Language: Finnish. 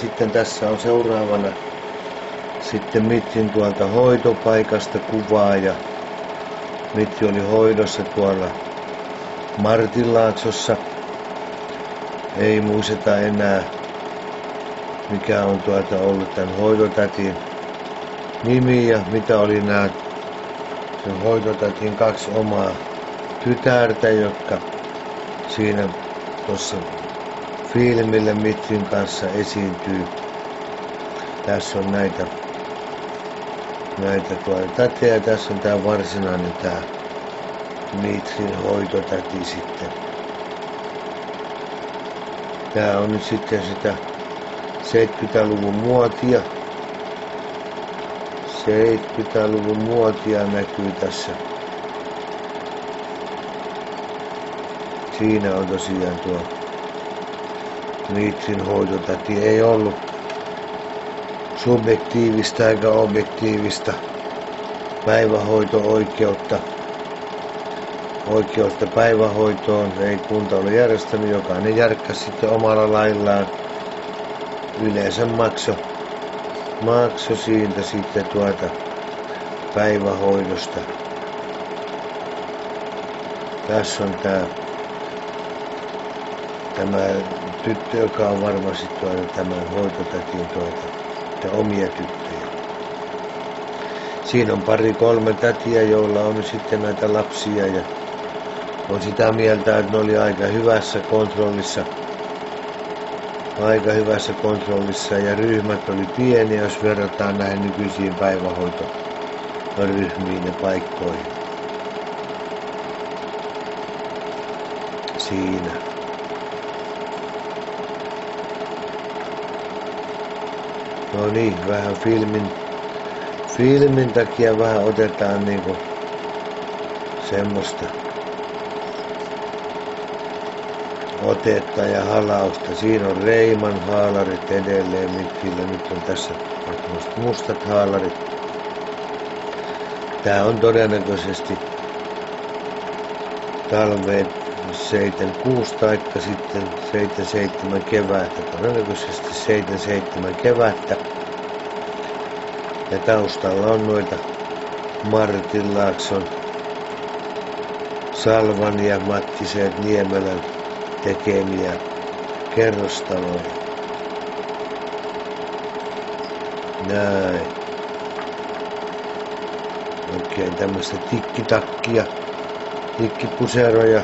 sitten tässä on seuraavana sitten Mitrin tuolta hoitopaikasta kuvaa, ja Mitri oli hoidossa tuolla Martinlaaksossa. Ei muisteta enää, mikä on ollut tämän hoitotätin nimi ja mitä oli nämä sen hoitotätin 2 omaa tytärtä, jotka siinä tuossa filmillä Mitrin kanssa esiintyy. Tässä on näitä tätejä, tässä on tää varsinainen tää Mitrin hoitotäti sitten. Tää on nyt sitten sitä 70-luvun muotia. 70-luvun muotia näkyy tässä. Siinä on tosiaan tuo Mitrin hoitotäti. Ei ollut subjektiivista eikä objektiivista päivähoito-oikeutta päivähoitoon. Ei kunta ole järjestänyt, jokainen järkkäsi sitten omalla laillaan. Yleensä makso siitä sitten päivähoidosta. Tässä on tämä tyttö, joka on varmasti tämän hoitotätin omia tyttöjä. Siinä on 2-3 tätiä, joilla on sitten näitä lapsia, ja on sitä mieltä, että ne oli aika hyvässä kontrollissa ja ryhmät oli pieniä, jos verrataan näihin nykyisiin päivähoitoryhmiin ja paikkoihin. Siinä. No niin, vähän filmin takia vähän otetaan niinku semmoista otetta ja halausta. Siinä on Reiman haalarit edelleen Mitrillä. Nyt on tässä mustat haalarit. Tää on todennäköisesti talveen 76 taikka sitten 77 kevättä. Todennäköisesti 77 kevättä. Ja taustalla on noita Martinlaakson, Salvan ja Mattiset Niemelän tekemiä kerrostaloja. Näin. Oikein tämmöistä tikkitakkia, tikkipuseroja.